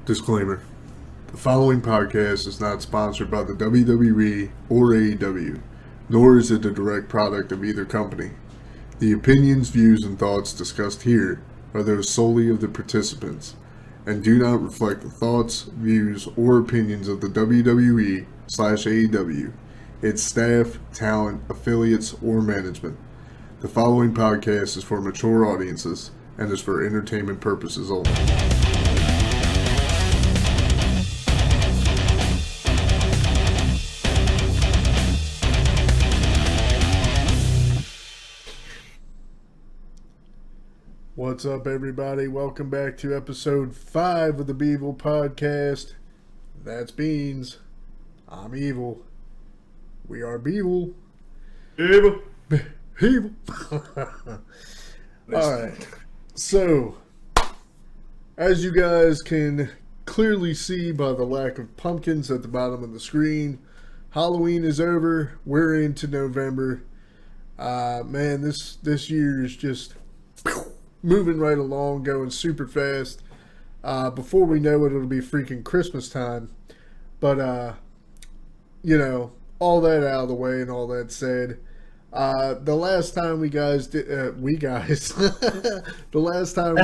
Disclaimer. The following podcast is not sponsored by the WWE or AEW, nor is it a direct product of either company. The opinions, views, and thoughts discussed here are those solely of the participants and do not reflect the thoughts, views, or opinions of the WWE/AEW, its staff, talent, affiliates, or management. The following podcast is for mature audiences and is for entertainment purposes only. What's up, everybody? Welcome back to episode 5 of the Bevil podcast. That's Beans. I'm Evil. We are Bevil. Evil. Evil. Alright. So, as you guys can clearly see by the lack of pumpkins at the bottom of the screen, Halloween is over. We're into November. Man, this year is just moving right along, going super fast. Before we know it, it'll be freaking Christmas time. But, all that out of the way and all that said, the last time we guys did, last time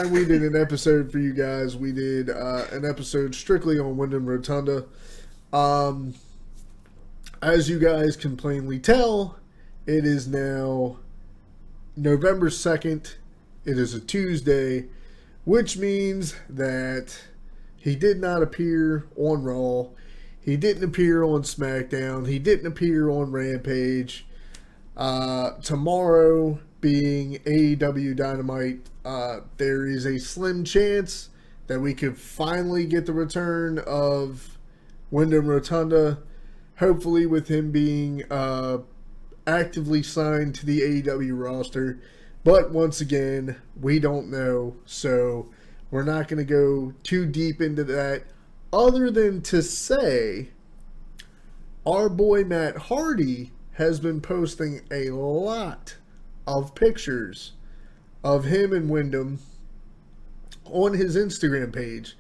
we did an episode for you guys, we did an episode strictly on WINDHAM Rotunda. As you guys can plainly tell, it is now November 2nd. It is a Tuesday, which means that he did not appear on Raw. He didn't appear on SmackDown. He didn't appear on Rampage. Tomorrow being AEW Dynamite, there is a slim chance that we could finally get the return of WINDHAM Rotunda. Hopefully with him being actively signed to the AEW roster. But once again, we don't know. So we're not going to go too deep into that. Other than to say, our boy Matt Hardy has been posting a lot of pictures of him and Wyndham on his Instagram page.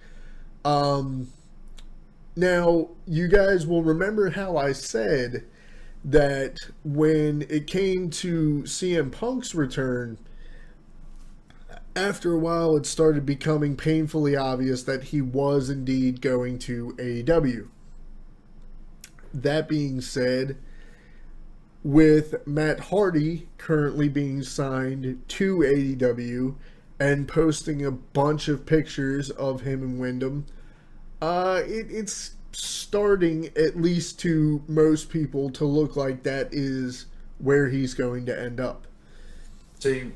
Now, you guys will remember how I said that when it came to CM Punk's return, after a while it started becoming painfully obvious that he was indeed going to AEW. That being said, with Matt Hardy currently being signed to AEW and posting a bunch of pictures of him and Wyndham, it's starting, at least to most people, to look like that is where he's going to end up. See,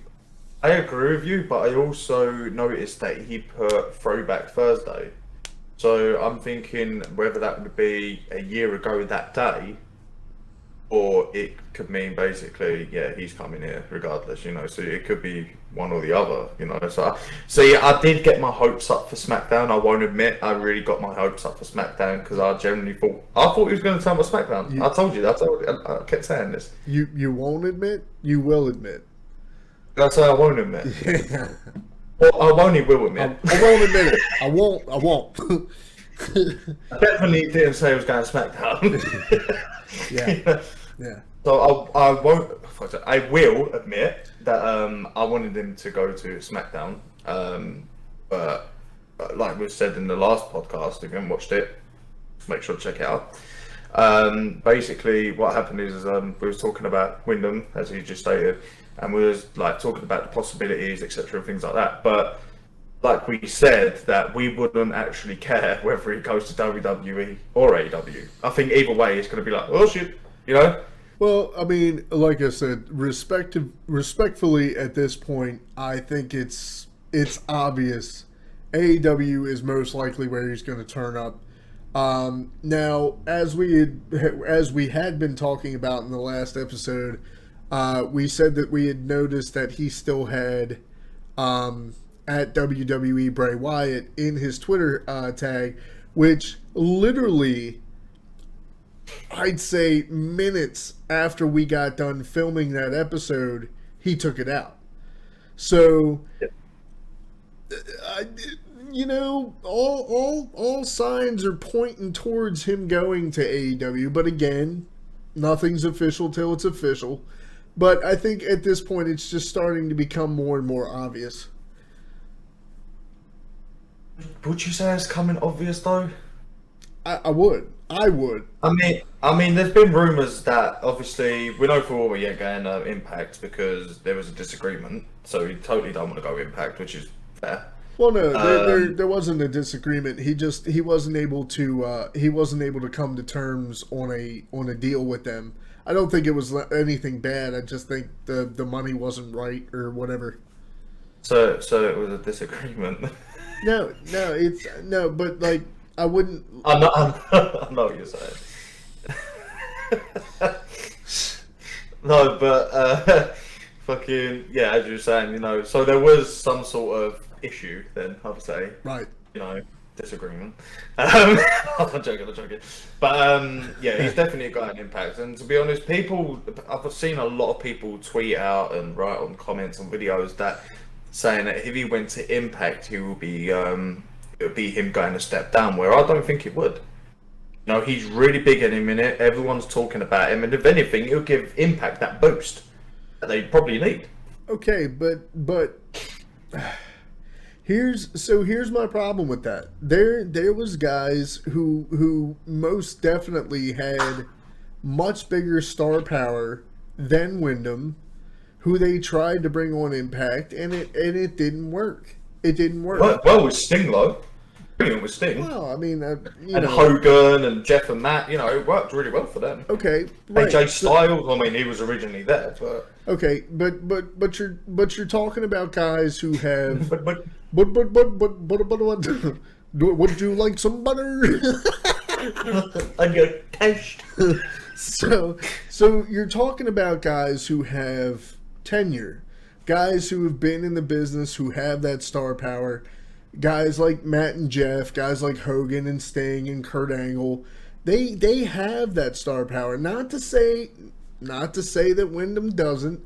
I agree with you, but I also noticed that he put Throwback Thursday. So I'm thinking whether that would be a year ago that day, or it could mean basically, yeah, he's coming here regardless, so it could be one or the other, So yeah, I did get my hopes up for SmackDown. I won't admit, I really got my hopes up for SmackDown because I genuinely thought he was going to turn on SmackDown. I told you, I kept saying this. You won't admit? You will admit. That's how I won't admit. Yeah. Well, I only will admit. I won't admit it. I won't. I definitely didn't say he was going to SmackDown. Yeah. So I won't. I will admit that I wanted him to go to SmackDown. But like we said in the last podcast, if you haven't watched it, make sure to check it out. Basically, what happened is we was talking about Wyndham, as he just stated, and we was like talking about the possibilities, etc., and things like that. But like we said, that we wouldn't actually care whether he goes to WWE or AEW. I think either way, it's going to be like, oh shit, Well, I mean, like I said, respectfully at this point, I think it's obvious AEW is most likely where he's going to turn up. Now, as we had been talking about in the last episode, we said that we had noticed that he still had at WWE Bray Wyatt in his Twitter tag, which literally, I'd say minutes after we got done filming that episode, he took it out. So you know, all signs are pointing towards him going to AEW, but again, nothing's official till it's official. But I think at this point, it's just starting to become more and more obvious. Would you say it's coming obvious though? I would. I would. I mean, there's been rumours that obviously we know for all we ain't going Impact because there was a disagreement. So he totally don't want to go Impact, which is fair. Well, no, there wasn't a disagreement. He wasn't able to come to terms on a deal with them. I don't think it was anything bad. I just think the money wasn't right or whatever. So it was a disagreement. No, it's no, but like I wouldn't. I know what you're saying. No, but fucking yeah, as you were saying, you know, so there was some sort of issue then, I would say. Right. You know, disagreement. I'm joking. But yeah, he's definitely got an impact. And to be honest, I've seen a lot of people tweet out and write on comments on videos that saying that if he went to Impact, he will be it would be him going a step down. Where I don't think it would. You know, he's really big in a minute. Everyone's talking about him, and if anything, it'll give Impact that boost that they probably need. Okay, but here's my problem with that. There was guys who most definitely had much bigger star power than Wyndham, who they tried to bring on Impact, and it didn't work. It didn't work. Well, with Sting though. With Sting. Well, I mean, and Hogan and Jeff and Matt, you know, it worked really well for them. Okay, right. AJ Styles, I mean, he was originally there, but okay, but you're talking about guys who have but would you like some butter on your toast? So you're talking about guys who have tenure, guys who have been in the business, who have that star power. Guys like Matt and Jeff, guys like Hogan and Sting and Kurt Angle, they have that star power. Not to say that Wyndham doesn't,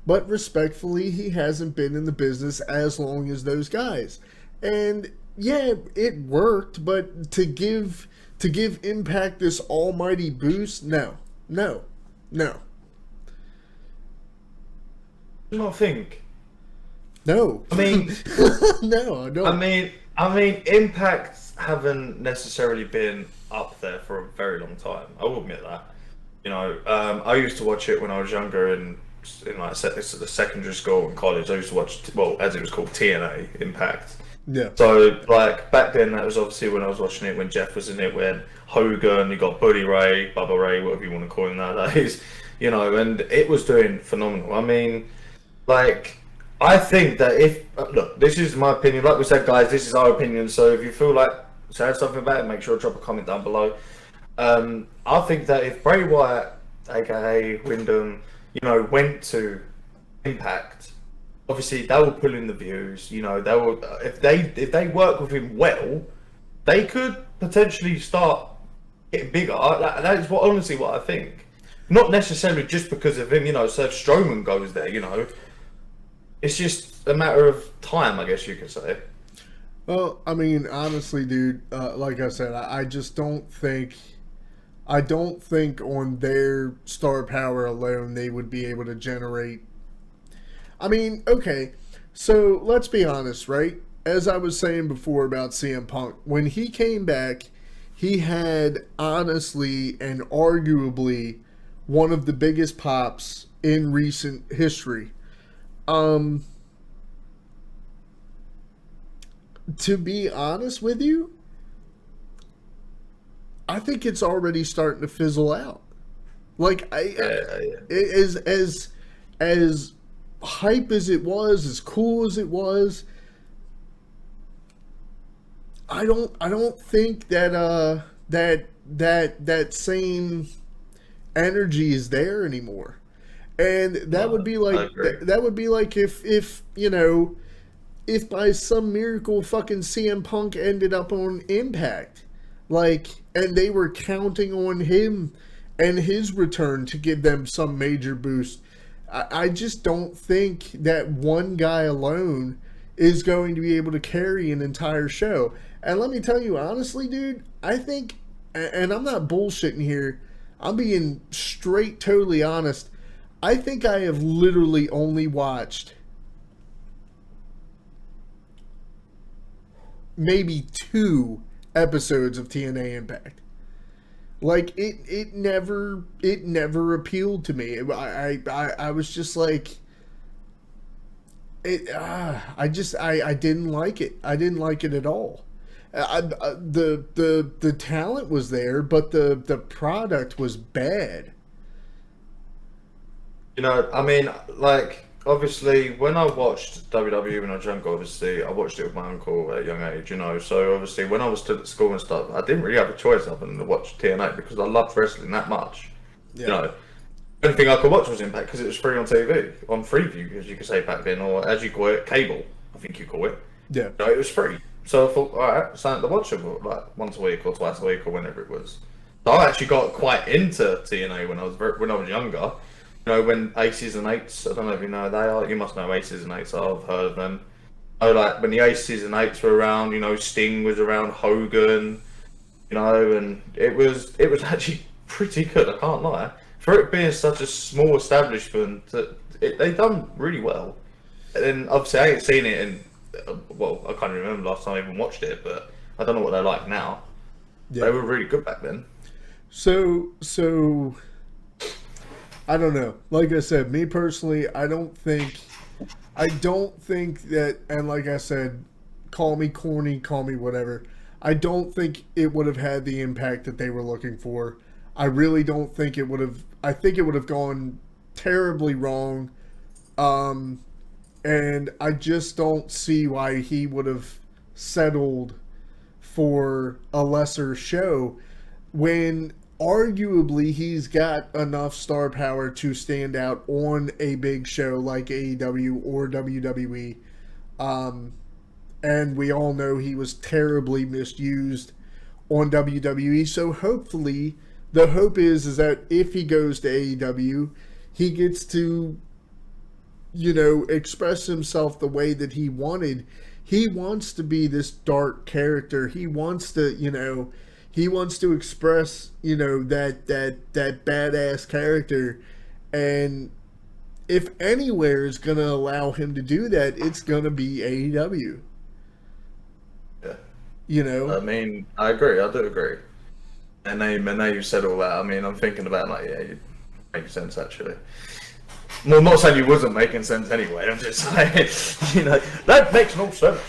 but respectfully, he hasn't been in the business as long as those guys. And yeah, it worked, but to give Impact this almighty boost, no. I don't think. No. I mean, no, I don't. I mean, Impacts haven't necessarily been up there for a very long time. I will admit that. You know, I used to watch it when I was younger in like the secondary school and college. I used to watch, well, as it was called, TNA Impact. Yeah. So like back then, that was obviously when I was watching it when Jeff was in it, when Hogan, you got Buddy Ray, Bubba Ray, whatever you want to call him nowadays. You know, and it was doing phenomenal. I mean, like. I think that look, this is my opinion. Like we said, guys, this is our opinion. So if you feel like saying something about it, make sure to drop a comment down below. I think that if Bray Wyatt, aka Wyndham, you know, went to Impact, obviously they will pull in the views. You know, they will if they work with him well, they could potentially start getting bigger. That is honestly what I think. Not necessarily just because of him. You know, so if Strowman goes there, you know. It's just a matter of time, I guess you could say. Well, I mean, honestly, dude, like I said, I just don't think on their star power alone they would be able to generate. I mean, okay, so let's be honest, right? As I was saying before about CM Punk, when he came back, he had honestly and arguably one of the biggest pops in recent history. To be honest with you, I think it's already starting to fizzle out. Like as hype as it was, as cool as it was, I don't think that that same energy is there anymore. And that would be like if you know, if by some miracle fucking CM Punk ended up on Impact, like, and they were counting on him and his return to give them some major boost. I just don't think that one guy alone is going to be able to carry an entire show. And let me tell you honestly, dude, I think, and I'm not bullshitting here, I'm being straight, totally honest. I think I have literally only watched maybe 2 episodes of TNA Impact. Like it never appealed to me. I was just like it. I didn't like it. I didn't like it at all. The talent was there, but the product was bad. I mean, like, obviously, when I watched WWE when I was younger, obviously, I watched it with my uncle at a young age. So obviously, when I was still at school and stuff, I didn't really have a choice other than to watch TNA because I loved wrestling that much. Yeah. The only thing I could watch was Impact because it was free on TV, on Freeview, as you could say back then, or as you call it, cable, I think you call it. Yeah. It was free. So I thought, alright, something to watch it like once a week or twice a week or whenever it was. So I actually got quite into TNA when I was younger. When Aces and Eights, I don't know if you know they are. You must know Aces and Eights. I've heard of them. Like when the Aces and Eights were around, Sting was around, Hogan, and it was actually pretty good. I can't lie. For it being such a small establishment, they done really well. And then obviously I ain't seen it in, well, I can't remember last time I even watched it, but I don't know what they're like now. Yeah. They were really good back then. So I don't know. Like I said, me personally, I don't think that, and like I said, call me corny, call me whatever. I don't think it would have had the impact that they were looking for. I really don't think it would have. I think it would have gone terribly wrong. And I just don't see why he would have settled for a lesser show when arguably he's got enough star power to stand out on a big show like AEW or WWE. And we all know he was terribly misused on WWE. So hopefully, the hope is that if he goes to AEW, he gets to, express himself the way that he wanted. He wants to be this dark character. He wants to, he wants to express, that badass character. And if anywhere is going to allow him to do that, it's going to be AEW. Yeah. I mean, I agree. I do agree. And now you said all that, I mean, I'm thinking about it makes sense, actually. Well, I'm not saying you wasn't making sense anyway. I'm just saying, that makes no sense,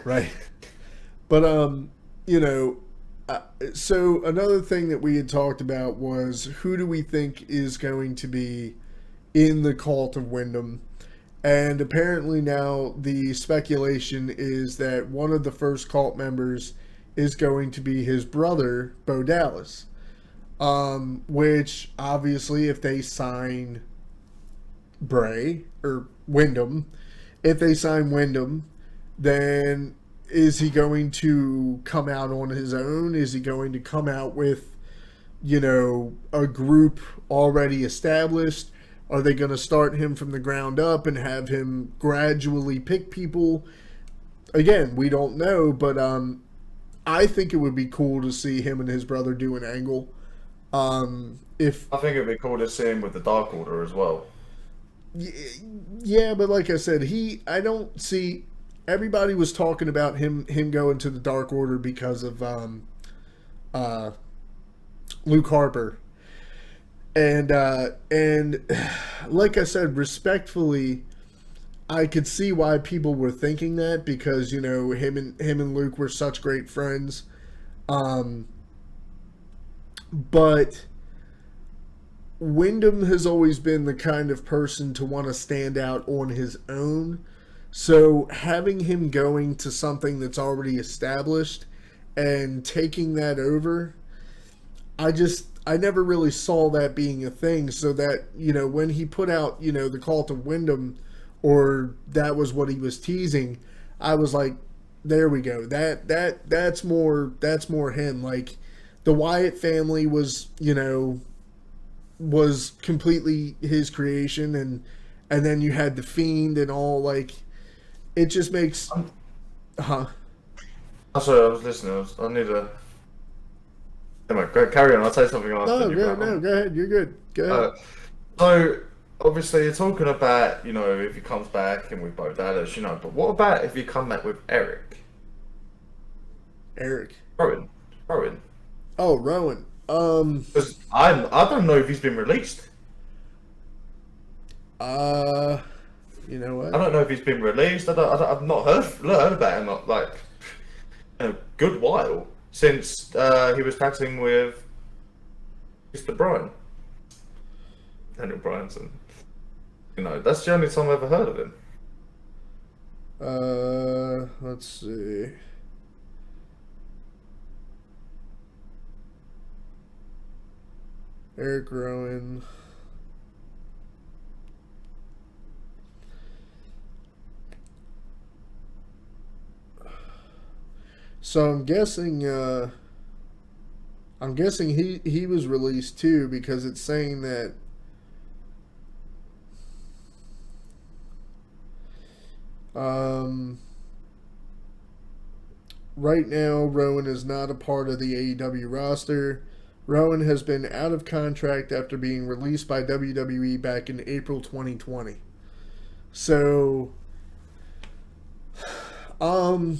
Right. But, so another thing that we had talked about was who do we think is going to be in the cult of Wyndham? And apparently now the speculation is that one of the first cult members is going to be his brother, Bo Dallas. Which obviously if they sign Bray or Wyndham, if they sign Wyndham, then is he going to come out on his own? Is he going to come out with, a group already established? Are they going to start him from the ground up and have him gradually pick people? Again, we don't know, but I think it would be cool to see him and his brother do an angle. I think it'd be cool to see him with the Dark Order as well. Yeah, but like I said, I don't see. Everybody was talking about him going to the Dark Order because of Luke Harper. And like I said, respectfully, I could see why people were thinking that because him and Luke were such great friends, but Wyndham has always been the kind of person to want to stand out on his own. So having him going to something that's already established and taking that over, I never really saw that being a thing. So that, when he put out, the Cult of Wyndham, or that was what he was teasing, I was like, there we go. That's more him. Like the Wyatt family was completely his creation, and then you had the Fiend and all, like it just makes, I'm, huh? I'm sorry, I was listening. I need a. Anyway, carry on. I'll say something after No, you. go ahead. You're good. Go ahead. Uh, so obviously you're talking about, if he comes back and we both Dallas, but what about if you come back with Eric? Eric. Rowan. Rowan. Oh, Rowan. 'Cause I don't know if he's been released. Uh, you know I what? don't know if he's been released. I've not heard about him like in a good while since he was tackling with Mr. Bryan, Daniel Bryanson. That's the only time I've ever heard of him. Let's see. Eric Rowan. So I'm guessing he was released too, because it's saying that right now Rowan is not a part of the AEW roster. Rowan has been out of contract after being released by WWE back in April 2020. So, I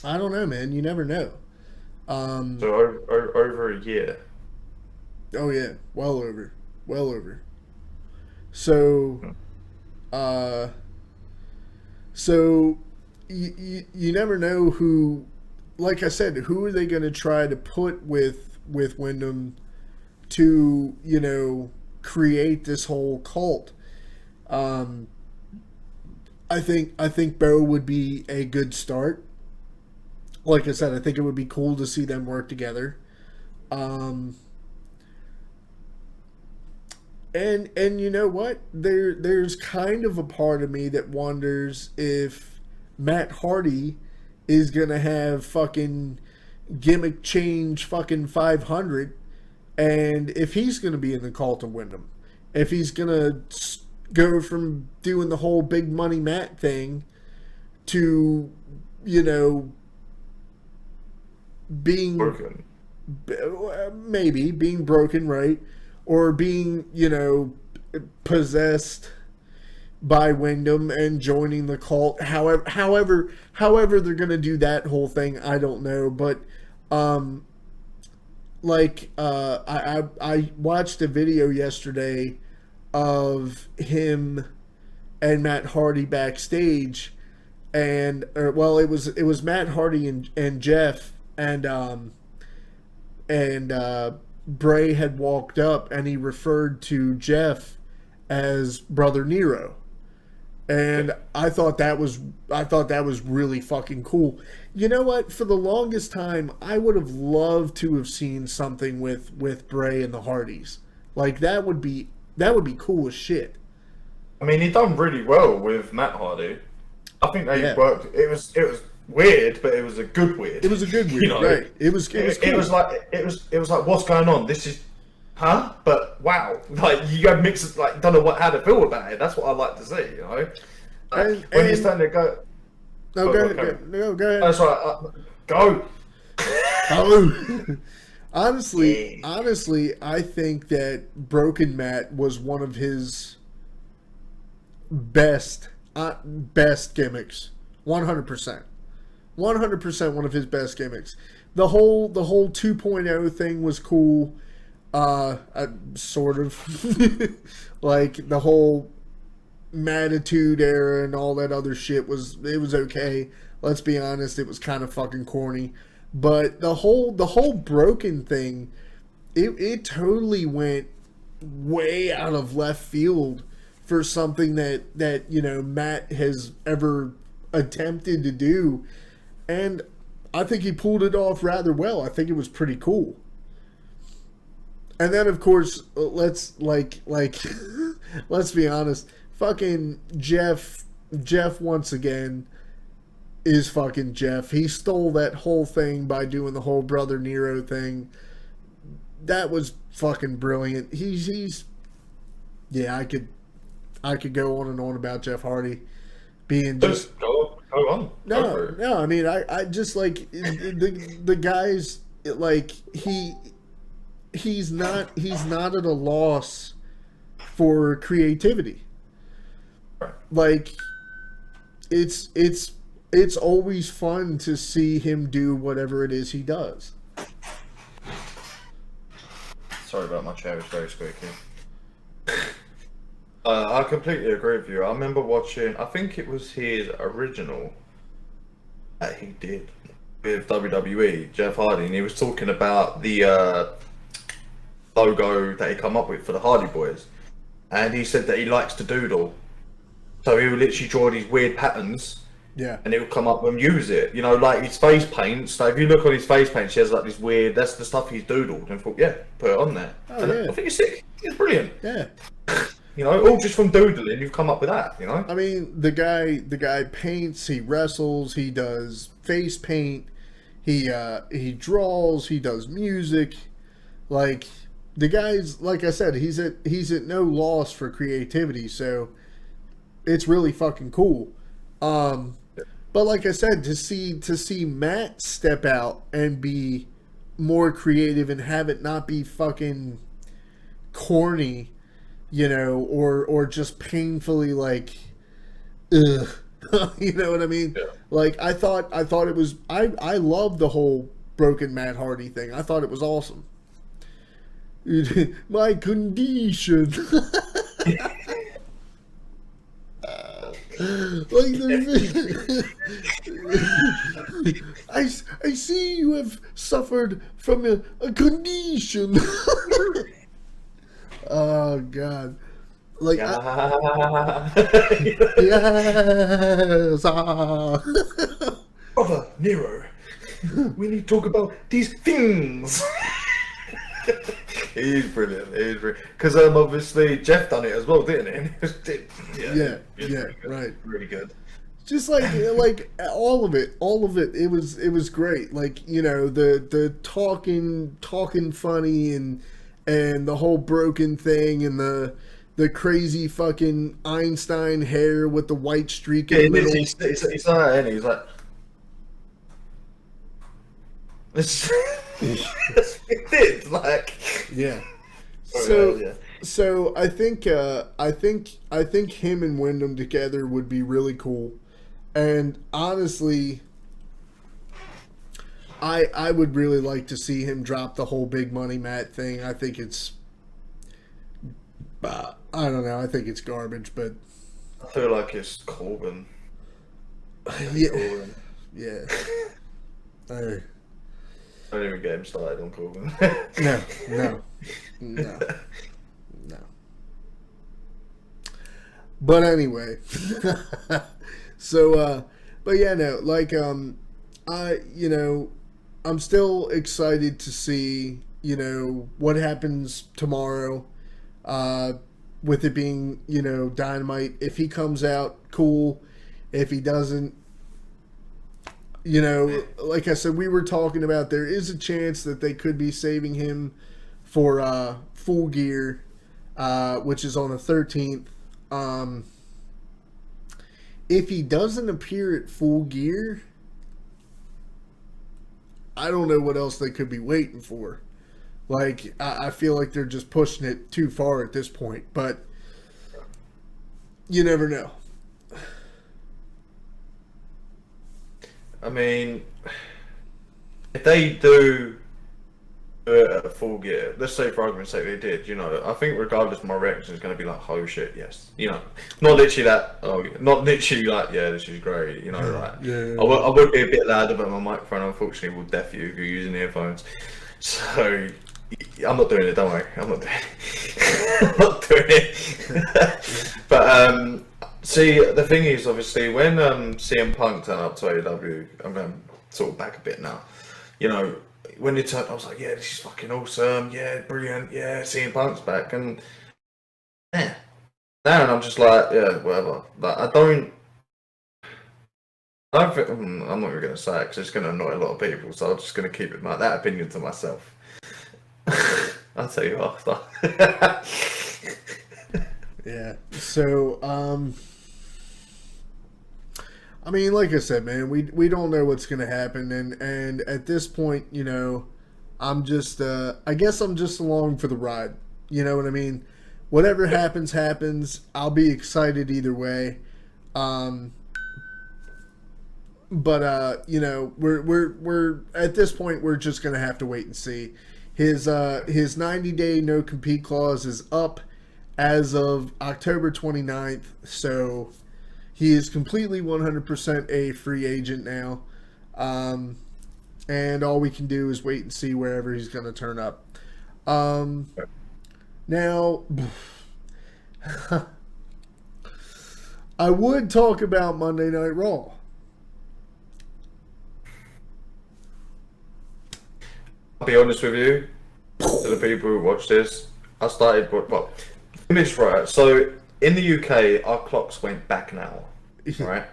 don't know, man. You never know. So over a year. Oh yeah, well over. So, uh, so you never know who. Like I said, who are they going to try to put with Wyndham to create this whole cult? I think Bo would be a good start. Like I said, I think it would be cool to see them work together. And you know what? There's kind of a part of me that wonders if Matt Hardy is gonna have fucking gimmick change fucking 500, and if he's gonna be in the cult of Wyndham, if he's gonna go from doing the whole big money Matt thing to being Broken. maybe being broken, right, or being possessed by Wyndham and joining the cult. However they're gonna do that whole thing, I don't know. But I watched a video yesterday of him and Matt Hardy backstage, and it was Matt Hardy and Jeff, and Bray had walked up and he referred to Jeff as Brother Nero. And I thought that was really fucking cool. You know what? For the longest time, I would have loved to have seen something with Bray and the Hardys. Like that would be cool as shit. I mean, he done really well with Matt Hardy. I think they worked. It was weird, but it was a good weird. It was a good weird, right? It was cool. It was like what's going on? This is. Huh? But wow, like you have mixed, like don't know how to feel about it. That's what I like to see, when you're starting to go. No, go ahead. Go ahead. That's right. Go. Honestly, I think that Broken Matt was one of his best gimmicks. 100%. 100% one of his best gimmicks. The whole 2.0 thing was cool. Sort of. Like the whole Mattitude era and all that other shit was okay. Let's be honest, it was kind of fucking corny. But the whole Broken thing, it totally went way out of left field for something that Matt has ever attempted to do, and I think he pulled it off rather well. I think it was pretty cool. And then of course, let's let's be honest, fucking Jeff once again is fucking Jeff. He stole that whole thing by doing the whole Brother Nero thing. That was fucking brilliant. He's I could go on and on about Jeff Hardy. being just Go on. Go for it. no. I mean, I just like the guys like he's not at a loss for creativity. Right. Like it's always fun to see him do whatever it is he does. Sorry about my chair, it's very squeaky. I completely agree with you. I remember watching, I think it was his original that he did with WWE, Jeff Hardy, and he was talking about the logo that he come up with for the Hardy Boys. And he said that he likes to doodle. So he would literally draw these weird patterns. Yeah. And he would come up and use it. You know, like his face paints. Like if you look on his face paint, he has like this weird, that's the stuff he's doodled. And thought, yeah, put it on there. Oh, and yeah. I think it's sick. It's brilliant. Yeah. You know, all just from doodling, you've come up with that, you know? I mean, the guy paints, he wrestles, he does face paint, he draws, he does music. Like the guy's, like I said, he's at no loss for creativity, so it's really fucking cool. But like I said, to see Matt step out and be more creative and have it not be fucking corny, you know, or just painfully like, ugh. You know what I mean? Yeah. Like I thought it was I loved the whole broken Matt Hardy thing. I thought it was awesome. My condition. Like I see you have suffered from a condition. Oh God! Like Yeah. yes. Brother Nero, we need to talk about these things. He's brilliant. He's brilliant. Because obviously Jeff done it as well, didn't he? Yeah, really right. Really good. Just like all of it, it was great. Like, you know, the talking funny and the whole broken thing and the crazy fucking Einstein hair with the white streak in the middle. He's like, and he's like, it did, like, Yeah. So yeah. So I think him and Wyndham together would be really cool, and honestly, I would really like to see him drop the whole big money Matt thing. I think it's, I don't know. I think it's garbage, but I feel like it's Corbin. yeah, Corbin. yeah. Don't even get him started on Corbin. No. But anyway, so but yeah, no, like I'm still excited to see, you know, what happens tomorrow, with it being, you know, Dynamite. If he comes out, cool. If he doesn't, you know, like I said, we were talking about there is a chance that they could be saving him for Full Gear, which is on the 13th. If he doesn't appear at Full Gear, I don't know what else they could be waiting for. Like, I feel like they're just pushing it too far at this point, but you never know. I mean, if they do a Full Gear, let's say for argument's sake they did, you know, I think regardless my reaction is going to be like, oh shit, yes, you know, not literally that, not literally like, yeah, this is great, you know, like, Yeah. I would be a bit louder, but my microphone unfortunately will deaf you if you're using earphones, so I'm not doing it, don't worry, I'm not doing it, I'm not doing it, but see, the thing is, obviously, when CM Punk turned up to AEW, I'm going sort of back a bit now, you know, when it turned, I was like, yeah, this is fucking awesome, yeah, brilliant, yeah, CM Punk's back, and yeah, now I'm just like, yeah, whatever. Like, I don't think, I'm not even going to say it because it's going to annoy a lot of people, so I'm just going to keep that opinion to myself. I'll tell you after. Yeah. So, I mean, like I said, man, we don't know what's gonna happen, and at this point, you know, I'm just I guess I'm just along for the ride. You know what I mean? Whatever happens, happens. I'll be excited either way. But you know, we're at this point we're just gonna have to wait and see. His 90-day no compete clause is up as of October 29th, so he is completely 100% a free agent now. And all we can do is wait and see wherever he's going to turn up. Now, I would talk about Monday Night Raw. I'll be honest with you, to the people who watch this, I started, well, finish right. So, in the UK, our clocks went back an hour, right?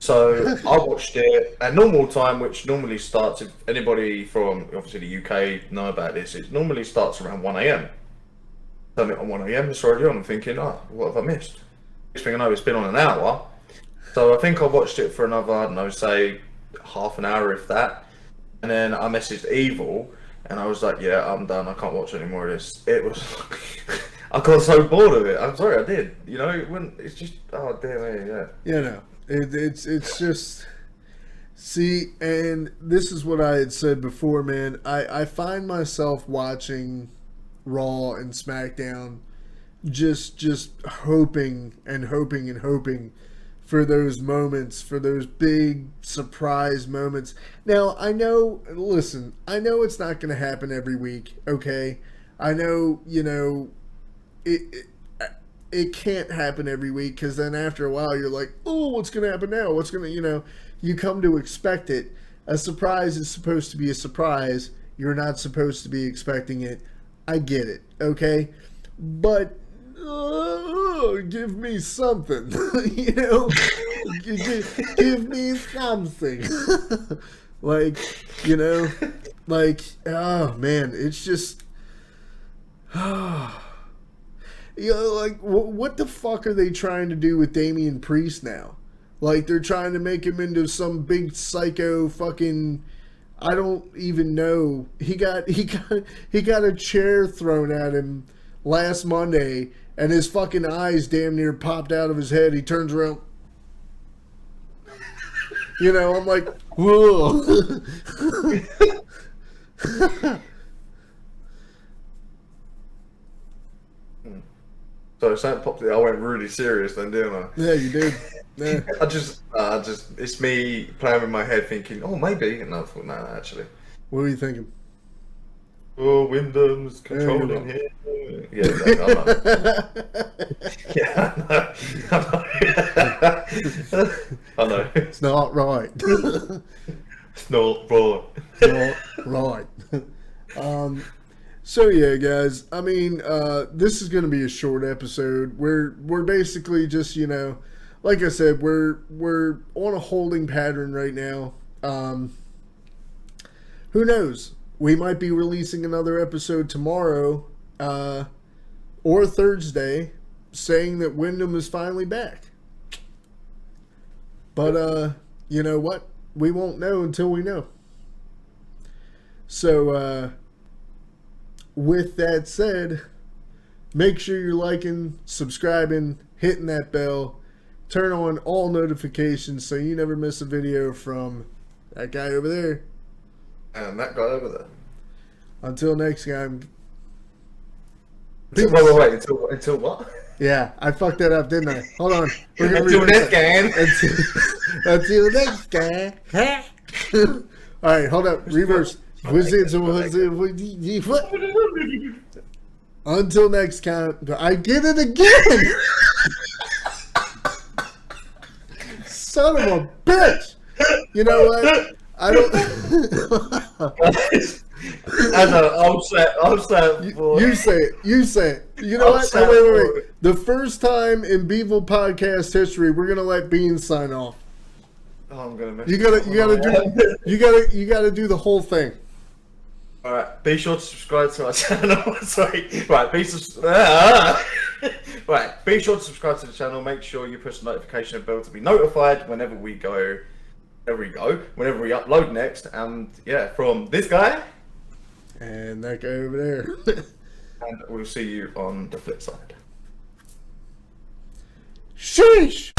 So, I watched it at normal time, which normally starts, if anybody from, obviously, the UK know about this, it normally starts around 1 a.m. Done it on 1 a.m, it's already on. I'm thinking, oh, what have I missed? Next thing I know, it's been on an hour. So, I think I watched it for another, I don't know, say, half an hour, if that. And then I messaged Evil, and I was like, yeah, I'm done. I can't watch any more of this. It was... I got so bored of it. I'm sorry, I did. You know, it's just... Oh, damn it, yeah. You know, it's just... See, and this is what I had said before, man. I find myself watching Raw and SmackDown just hoping and hoping and hoping for those moments, for those big surprise moments. Now, I know, listen, I know it's not going to happen every week, okay? I know, you know, it can't happen every week, because then after a while you're like, oh, what's going to happen now? What's going to, you know, you come to expect it. A surprise is supposed to be a surprise. You're not supposed to be expecting it. I get it, okay? But give me something, you know, give me something. Like, you know, like, oh man, it's just, you know, like, what the fuck are they trying to do with Damian Priest now? Like, they're trying to make him into some big psycho fucking, I don't even know. He got a chair thrown at him last Monday, and his fucking eyes damn near popped out of his head. He turns around. You know, I'm like, whoa. So something popped in. I went really serious then, didn't I? Yeah, you did. Yeah. I just, it's me playing with my head thinking, oh, maybe. And I thought, no, actually. What were you thinking? Oh, Wyndham's controlling him. Yeah, exactly. I know. Yeah, I know. It's not right. It's not right. Not right. So yeah, guys. I mean, this is going to be a short episode. We're basically just, you know, like I said, we're on a holding pattern right now. Who knows? We might be releasing another episode tomorrow or Thursday saying that Wyndham is finally back. But, you know what? We won't know until we know. So, with that said, make sure you're liking, subscribing, hitting that bell, turn on all notifications so you never miss a video from that guy over there. And that guy over there. Until next time. Wait, until what? Yeah, I fucked that up, didn't I? Hold on. Until next game. Until next game. Alright, hold up. Reverse. Until next time. I did it again! Son of a bitch! You know what? I don't. I know. I'm sad for You say it. You say it. You know what? Oh, wait. The first time in Bevil podcast history, we're gonna let Beans sign off. Oh, I'm gonna miss you gotta do the whole thing. All right. Be sure to subscribe to our channel. Sorry. Right. Be subscribed. Right, be sure to subscribe to the channel. Make sure you push the notification bell to be notified whenever we upload next. And yeah, from this guy, and that guy over there. and we'll see you on the flip side. Sheesh!